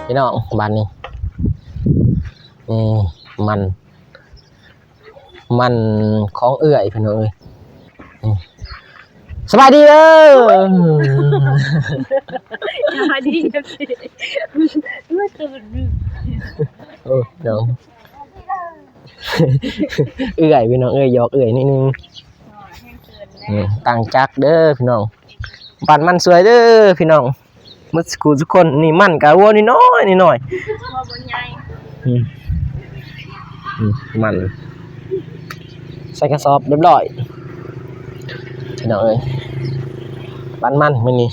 พี่น้องบ้านนี้นี่มันของเอื้อยพี่น้องเอ้ยสบายดีเด้อสบายดีจังสิเมื่อตื่นเดี๋ยวเอื้อยพี่น้องเอ้ยหยอกเอื้อยนิดนึงต่างจักเด้อพี่น้องบ้านมันสวยเด้อพี่น้องมุสกูทุกคนนี่มันกะวัวนี่น้อยนี่หน่อยมันใส่กระสอบเรียบร้อยพี่น้องเอ้ยบ้านมันมื้อนี้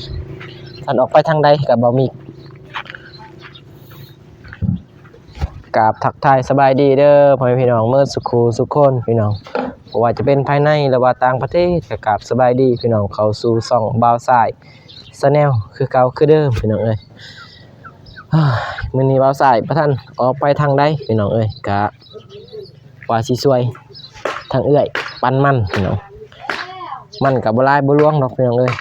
ท่านออกไปทางใดก็บ่มีกราบทักทายสบายดีเด้อพ่อแม่พี่น้องเมื่อสุขสุขคนพี่น้องบ่ว่าจะเป็นภายในหรือว่าต่างประเทศก็กราบสบายดีพี่น้องเข้าสู่ช่องบ่าวสายChannel คือเก่าคือเดิมพี่น้องเอ้ยมื้อนี้บ่าวสายบ่ทันออกไปทางใดพี่น้องเอ้ยก็ว่าสิช่วยทางเอื้อยปั่นมันพี่น้องมันก็บ่หลายบ่หลวงดอกพี่น้องเอ้ย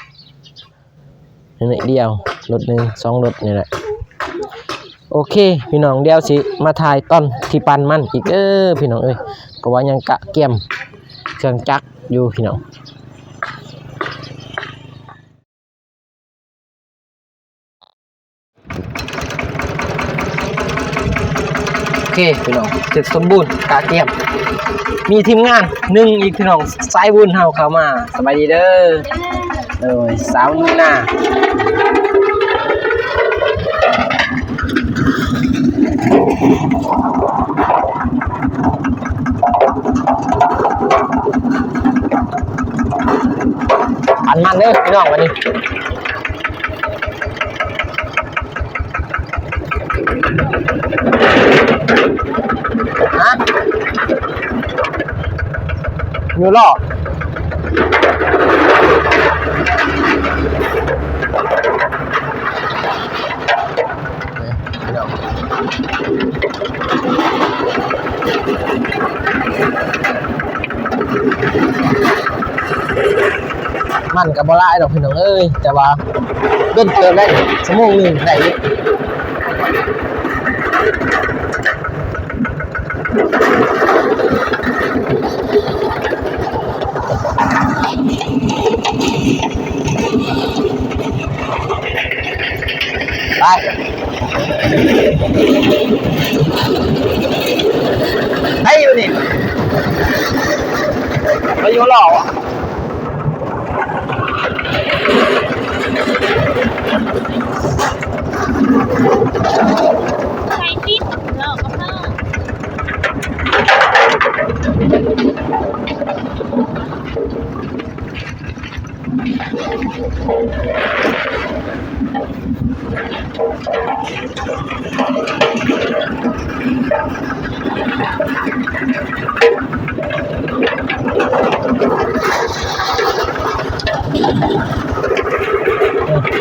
นิดเดียวรถ1 2รถนี่แหละโอเคพี่น้องเดี๋ยวสิมาถ่ายตอนที่ปั่นมันอีกพี่น้องเอ้ยก็ว่ายังกะเกี่ยมเครื่องจักรอยู่พี่น้องโอเคพี่น้องเสร็จสมบูรณ์กะเกี่ยมมีทีมงาน1อีกพี่น้องสายบุญเฮาเข้ามาสบายดีเด้อสาวมือหน้าปั่นมันเด้อพี่น้องวันนี้ฮะอยู่รอพี่น้องมันกับบ่หลายดอกพี่น้องเอ้ยแต่ว่าเดินเติมได้ชั่วโมงนึงได้ไปให้อยู่นี่ไปอยู่หล่ออ่ะใครติดเลิกกับเลิ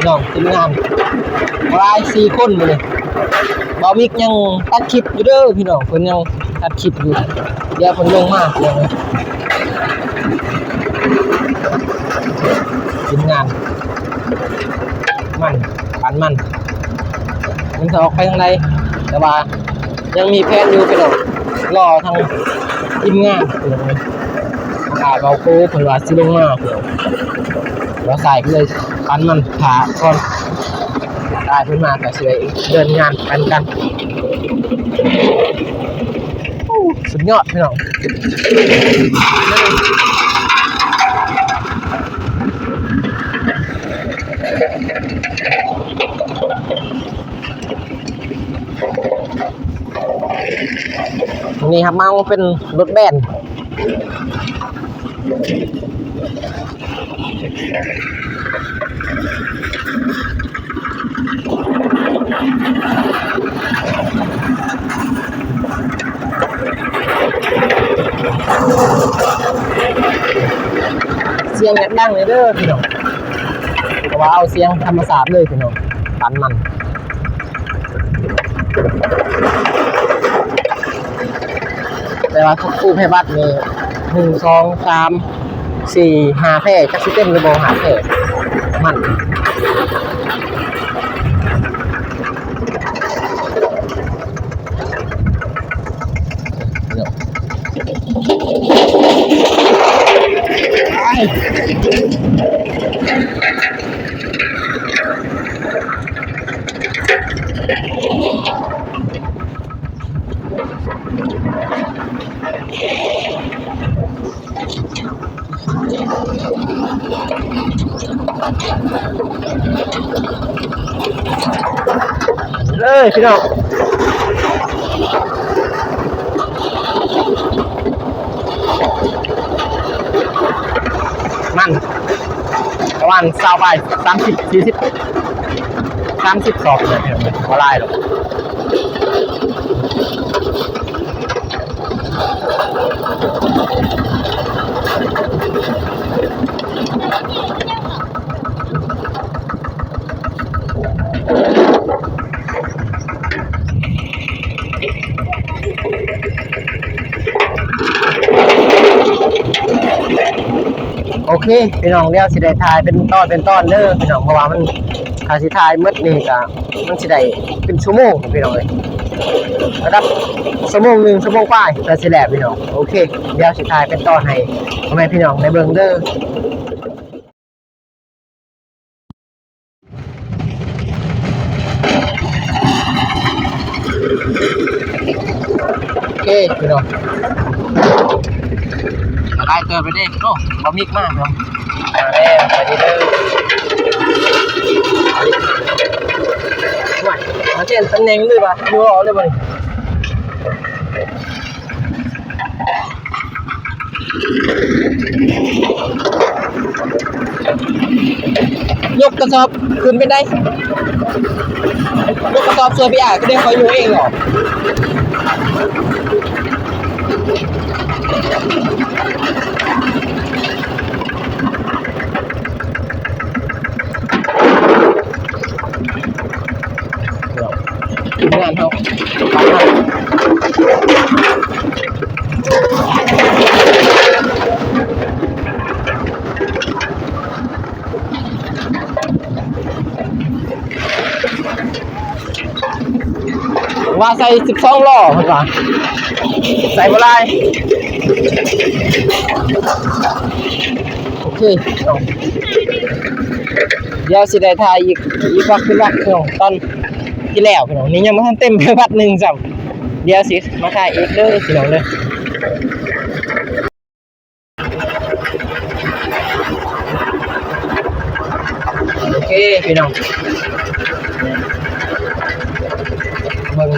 น้องทีมงานราย4คนเลยบ่มิกยังตัดคลิปอยู่เด้อพี่น้องเพิ่นยังตัดคลิปอยู่เดี๋ยวเพิ่นลงมาเดี๋ยวทีมงานมันปั่นมันจะออกไปทางใดแต่ว่ายังมีแผนอยู่พี่น้องรอทางทีมงานพี่น้องเบาโค้เพิ่นว่าสิลงมาพี่น้องแล้วสายก็เลยปั่นมันขาก่อนได้เพิ่นมาก็สิได้เดินงานกันสุดยอดพี่น้องนี่ครับมาเป็นรถแบนเสียงดังเลยเด้อพี่น้องเพราะว่าเอาเสียงธรรมศาสตร์เลยพี่น้องปั่นมันแต่ว่าคู่ให้บัตรนี่1 2 3 4 5แพร่จักสิเต็มหรือบ่5แพร่มัน เลยพี่น้องมันประมาณ20 ใบ30 40 30 สอบเลยพี่น้องบ่หลายหรอกโอเคพี่น้องเดี๋ยวสิได้ถ่ายเป็นตอนเด้อพี่น้องเพราะว่ามันถ้าสิถ่ายหมดนี่ก็มันสิได้เป็นชั่วโมงพี่น้องเอ้ยนะครับชั่วโมง1ชั่วโมงกว่าแต่สิแล้วพี่น้องโอเคเดี๋ยวสิถ่ายเป็นตอนให้พ่อแม่พี่น้องได้เบิ่งเด้อโอเคพี่น้องไล่เติมไปดิโอ้บะมิกมากเนาะมาแล้วไปดีเด้อไม่มาเช่นตำแหน่งด้วยป่ะดูออกเลยป่ะยกกระสอบขึ้นไปได้ยกกระสอบเสือพี่อ่ะก็ได้คอยอยู่เองหรองานเขาว่าใส่12 ล้อเห็นป่ะใส่บ่ได้โอเคเดี๋ยวสิได้ถ่ายอีกวักขึ้นวักพี่น้องตอนที่แล้วพี่น้องนี่ยังไม่ทันเต็มไปวัดหนึ่งจ้ะเดี๋ยวสิมาถ่ายอีกเด้อพี่น้องเด้อโอเคพี่น้องเบิ่ง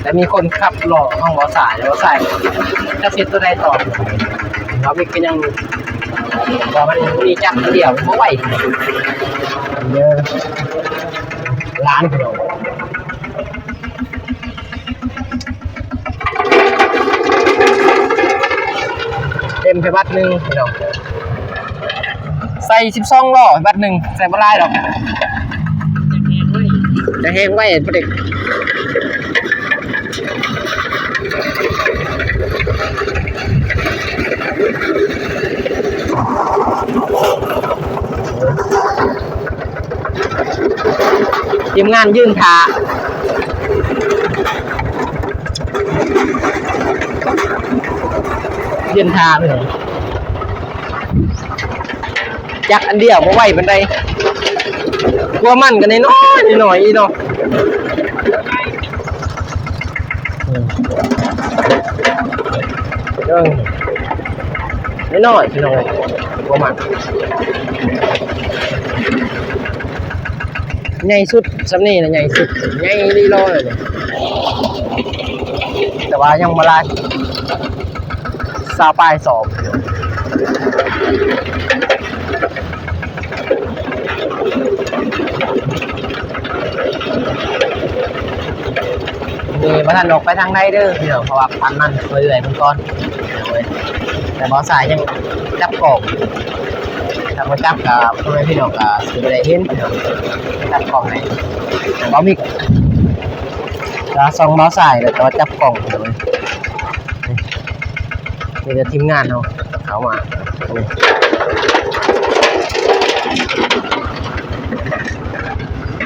แต่มีคนขับหล่อห้องบ่สายแล้วบ่สายถ้าเสร็จตัวใดต่อเราไม่ก็ยังว่ามันมีจักรเดียวบ่ไหวเด้อร้านพี่น้องเต็มไปบัดหนึ่งพี่น้องใส่12 ล้อบัดหนึ่งใส่บ่ได้หรอกจะแห้งไว้พอดีทีมงานยืนขายืนทาเลยจักอันเดียวมาไหวบันไดกลัวมันกันน้อยอีเนาะน้อยพี่น้องกลัวมันใหญ่สุดสำนี่นะใหญ่สุดใหญ่ลีโลเลยแต่ว่ายังมาลายซาปลายสอบมีมาทันออกไปทางใดเด้อพี่น้องเพราะว่าพันมันเรื่อยๆมันก้อนแต่บอสายยังจับกบถ้ามาจับกับพ่อแม่พี่น้องกับสิบอะไรเห็นพี่น้องจับกล่องไหนบอมิกแล้วซองบอสายแล้วก็จับกล่องเลยนี่จะทีมงานเขามา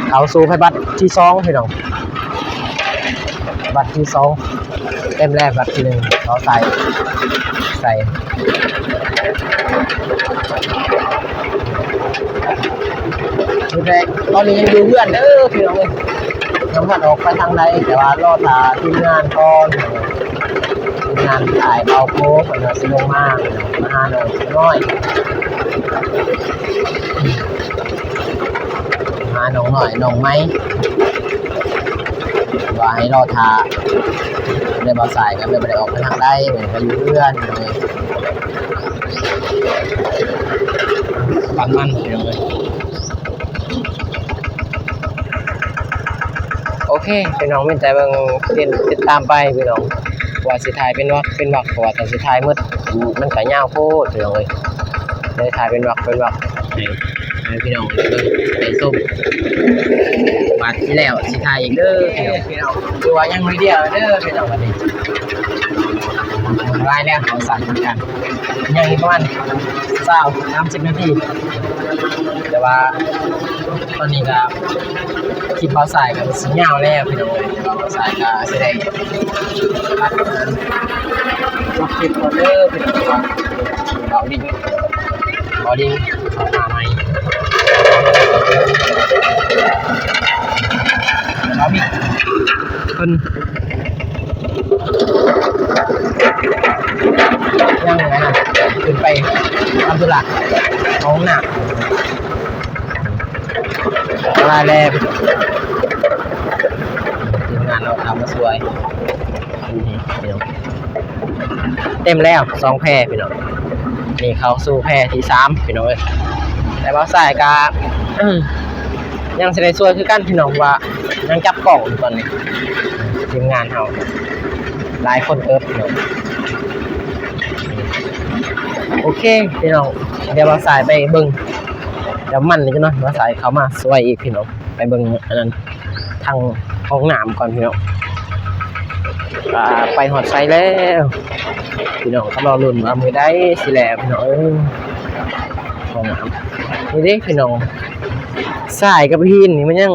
เขาสู้ให้บัตรที่2พี่น้องบัตรที่2เต็มแรกบัตรที่1เขาใส่ แต่ตอนนี้ยังอยู่เพื่อนเด้อพี่น้องเอ้ยยังพัดออกไปทางใดแต่ว่ารอตาทีมงานก่อนทีมงานถ่ายเบาโค้งมันสิลงมาหาหน่อยน้อยหาน้องหน่อยน้องไหมว่าให้รอทาได้บ่สายกันเลยบ่ได้ออกไปทางใดเหมือนกันอยู่เพื่อนเลยปันมันพี่น้องเอ้ยโอเคพี่น้องไม่ใจเบิ่งติดตามไปพี่น้องว่าสิถ่ายเป็นวักเพราะว่าแต่สิถ่ายมืดมันก็ยาวโพดพี่น้องเอ้ยเลยถ่ายเป็นวักให้พี่น้องเบิ่งได้ส้มบาดที่แล้วสิถ่ายอีกเด้อพี่น้องคือว่ายังไม่เดียวเด้อพี่น้องวันนี้รายแล้วเขาสั่งกันยังอีกประมาณ30 นาทีแต่ว่าตอนนี้ก็คลิปเบาสายกับสัญญาณแล้วพี่น้องเลยเบาสายก็แสดงปัดจบคลิปก่อนเด้อพี่น้องว่าเบาดิ้งเข้ามาใหม่เบาบิ๊กเพิ่นยังไงนะขึ้นไปทำธุระห้องหนักมาแล้วทีมงานเราทำมาสวยเต็มแล้ว2 แพรพี่น้องนี่เขาสู่แพรที่3พี่น้องเอ้ยแต่ว่าสายกายังแสดงสวยคือกันพี่น้องว่ายังจับกล่องตอนนี้ทีมงานเราหลายคนเติบพี่น้องโอเคพี่น้องเดี๋ยวเราสายไปเบิ่งเดี๋ยวมันนี่จะเนาะเราสายเขามาสวยอีกพี่น้องไปเบิ่งอันนั้นทางห้องน้ำก่อนพี่น้องไปหอดไฟแล้วพี่น้องก็รอลุ้นว่ามือได้สิแหละพี่น้องห้องน้ำนี่เด้พี่น้องสายกับหินนี่มันยัง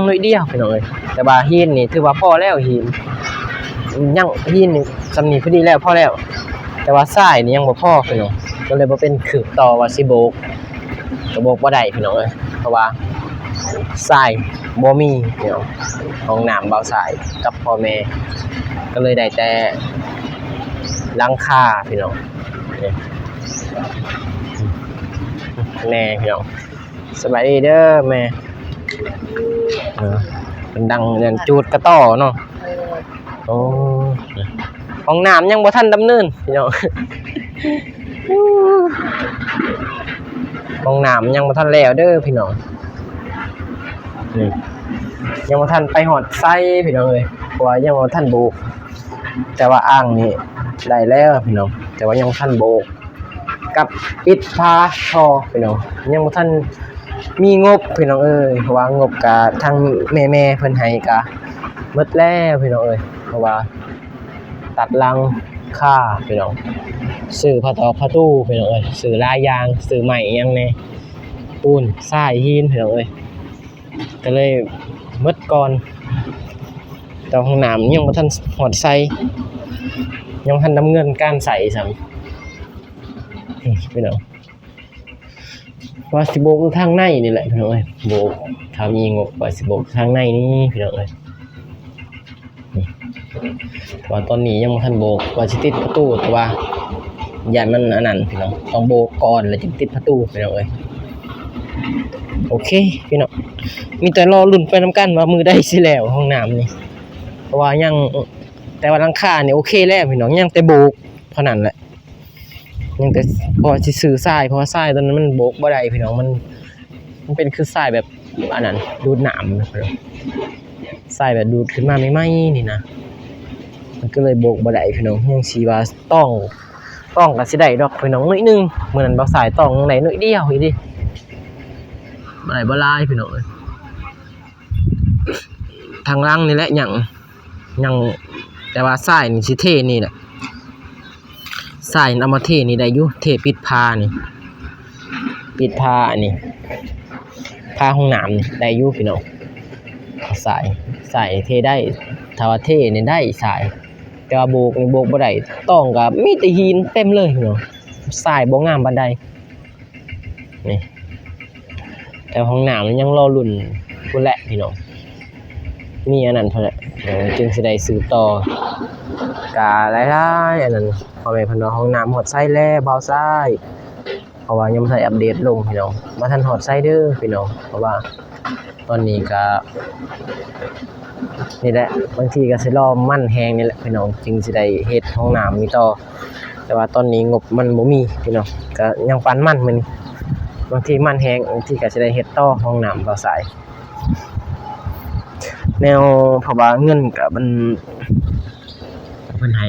น้อยเดียวพี่น้องเลยแต่ว่าหินนี่ถือว่าพอแล้วหินยังหินนี่สำนีพอดีแล้วพอแล้วแต่ว่าสายนี่ยังบ่พอพี่น้องก็เลยบ่เป็นคืบต่อว่าสิโบกก็โบกบ่ได้พี่น้องเอ้ยเพราะว่าสายบ่มีพี่น้องห้องน้ำเบาสายกับพ่อแม่ก็เลยได้แต่หลังคาพี่น้องแน่พี่น้องสบายดีเด้อแม่มันดังอย่างจูดกระต่อเนาะโอ้ห้องน้ำยังบ่ทันดำเนินพี่น้องห้องน้ำยังบ่ทันแล้วเด้อพี่น้องนี่ยังบ่ทันไปหอดไส้พี่น้องเอ้ยเพราะว่ายังบ่ทันโบกแต่ว่าอ่างนี่ได้แล้วพี่น้องแต่ว่ายังบ่ทันโบกกับปิดพาท่อพี่น้องยังบ่ทันมีงบพี่น้องเอ้ยเพราะว่างบกะทางแม่ๆเพิ่นให้กะหมดแล้วพี่น้องเอ้ยเพราะว่าตัดรังค่าพี่น้องซื้อผ้าตอกผ้าตู้พี่น้องเอ้ยซื้อลายยางซื้อใหม่ยังแน่ปูนทรายหินพี่น้องเอ้ยก็เลยหมดก่อนแต่ห้องน้ำยังบ่ทันหอดใส่ยังทันดำเนินการใส่ซ้ำพี่น้องว่าสิโบกทางในนี่แหละพี่น้องเอ้ยโบกถ้ามีงบว่าสิโบกทางในนี่พี่น้องเอ้ยว่าตอนนี้ยังบ่ทันโบกว่าสิติดประตูแต่ว่าอย่ามันอันนั้นพี่น้องต้องโบกก่อนแล้วจึงติดประตูพี่น้องเอ้ยโอเคพี่น้องมีแต่รอลุ้นไปนำกันว่ามือได้สิแล้วห้องน้ำนี่เพราะว่ายังแต่ว่าหลังคานี่โอเคแล้วพี่น้องยังแต่โบกเท่านั้นแหละยังแต่พอสิซื้อทรายเพราะว่าทรายตอนนั้นมันโบกบ่ได้พี่น้องมันเป็นคือทรายแบบอันนั้นดูดน้ำนะพี่น้องทรายแบบดูดขึ้นมาใหม่ๆนี่นะมันก็เลยโบกบ่ได้พี่น้องยังสิว่าต้องก็สิได้ดอกพี่น้องนิดนึงมื้อนั้นบ่สายต้องได้น้อยเดียวอีดิบ่ได้บ่หลายพี่น้องเอ้ยทางล่างนี่แหละยังแต่ว่าทรายนี่สิเทนี่แหละทรายเอามาเทนี่ได้อยู่เทปิดพานี่ปิดพาอันนี้พาห้องน้ำนี่ได้อยู่พี่น้องสายเทได้ถ้าว่าเทนี่ได้สาย แต่ว่าโบกนี่โบกบ่ได้ต้องก็มีแต่หินเต็มเลยพี่น้องทรายบ่งามปานใดนี่แต่ห้องน้ำมันยังรอรุ่นพุ่นแหละพี่น้องมีอันนั้นเพิ่นแหละจึงสิได้ซื้อต่อกะหลายๆอันนั้นพ่อแม่เพิ่นว่าห้องน้ำฮอดไซแล้วเบาซ้ายเพราะว่ายังบ่ทันอัปเดตลงพี่น้องบ่ทันฮอดไซเด้อพี่น้องเพราะว่าตอนนี้ก็นี่แหละบางทีก็สิรอมันแฮงนี่แหละพี่น้องจึงสิได้เฮ็ดห้องน้ำมีต่อแต่ว่าตอนนี้งบมันบ่มีพี่น้องก็ยังปานมันมื้อนี้บางทีมันแฮงบางทีก็สิได้เฮ็ดต่อห้องน้ำเบาซ้ายแนวเพราะว่าเงินก็มันเพิ่นให้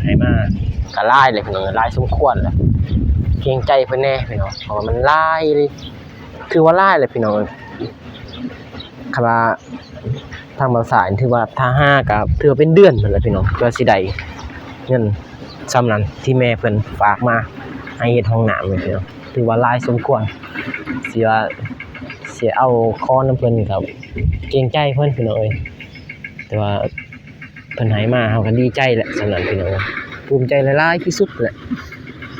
ให้มาก็หลายเลยพี่น้องหลายสมควรแหละเกรงใจเพิ่นแน่พี่น้องเพราะว่ามันหลายเลยคือว่าหลายเลยพี่น้องคันว่าทางบางสายถือว่าถ้า5ก็ถือว่าเป็นเดือนพุ่นแหละพี่น้องก็สิได้เงินส่ำนั้นที่แม่เพิ่นฝากมาให้เฮ็ดห้องน้ำนี่พี่น้องถือว่าหลายสมควรสิว่าสิเอาคอนำเพิ่นก็เกรงใจเพิ่นพี่น้องเอ้ยแต่ว่าเพิ่นให้มาเฮาก็ดีใจแหละสำนั้นพี่น้องภูมิใจหลายๆที่สุดแหละ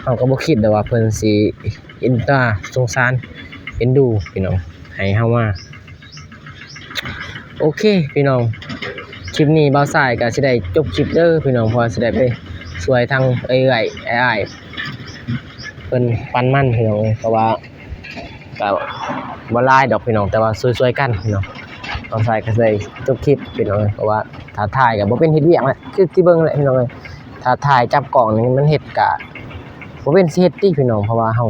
เฮาก็บ่คิดดอกว่าเพิ่นสิเอ็นตาสงสารเอ็นดูพี่น้องให้เฮามาโอเคพี่น้องคลิปนี้บ่าวสายก็สิได้จบคลิปเด้อพี่น้องเพราะสิได้ไปช่วยทางเอื้อยอ้ายเพิ่นปันมันพี่น้องเพราะว่าก็บ่หลายดอกพี่น้องแต่ว่าช่วยๆกันพี่น้องบ่าวสายก็สิได้จบคลิปพี่น้องเพราะว่าถ้าถ่ายก็บ่เป็นเฮ็ดเวียกแหละคือที่เบิ่งแหละพี่น้องถ้าถ่ายจับกล้องนี่มันเฮ็ดก็บ่เป็นสิเฮ็ดติพี่น้องเพราะว่าเฮา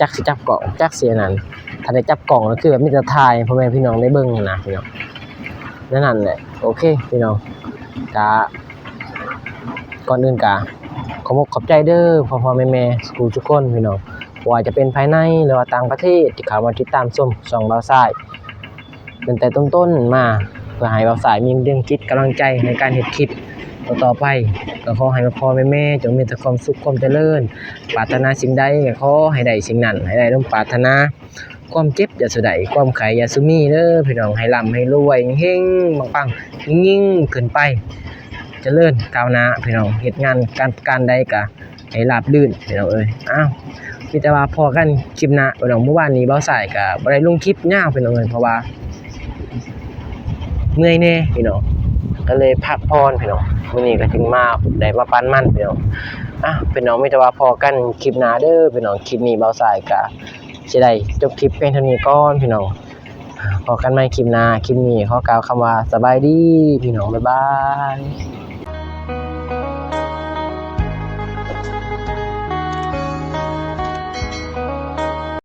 จักสิจับกล้องจักสิอันนั้นถ้าได้จับกล้องก็คือแบบมีแต่ถ่ายพ่อแม่พี่น้องได้เบิ่งนะพี่น้องนั่นแหละโอเคพี่น้องก็ก่อนอื่นก็ขอบใจเด้อพ่อๆแม่ๆทุกคนพี่น้องว่าจะเป็นภายในหรือว่าต่างประเทศที่เข้ามาติดตามชมช่องบ่าวสายตั้งแต่ต้นๆมาเพื่อให้บ่าวสายมีเรื่องคิดกำลังใจในการเฮ็ดคลิปต่อไปก็ขอให้พ่อแม่จงมีแต่ความสุขความเจริญปรารถนาสิ่งใดก็ขอให้ได้สิ่งนั้นให้ได้ดังปรารถนาความเจ็บอย่าสุดใดความไขอย่าสุมีเด้อพี่น้องให้ร่ำให้รวยเฮงๆปังๆยิ่งๆขึ้นไปเจริญก้าวหน้าพี่น้องเฮ็ดงานการใดก็ให้ราบรื่นพี่น้องเอ้ยอ้าวมีแต่ว่าพอกันคลิปหน้าพี่น้องเมื่อวานนี้บ่าวสายก็บ่ได้ลงคลิปยาวพี่น้องเอ้ยเพราะว่าเมื่อยแน่พี่น้องก็เลยพักผ่อนพี่น้องมื้อนี้ก็ถึงมาได้มาปานมันพี่น้องพี่น้องมีแต่ว่าพอกันคลิปหน้าเด้อพี่น้องคลิปนี้บ่าวสายก็สิได้จบคลิปเพียงเท่านี้ก่อนพี่น้องพอกันใหม่คลิปหน้าคลิปนี้ขอกล่าวคำว่าสบายดีพี่น้องบ๊ายบาย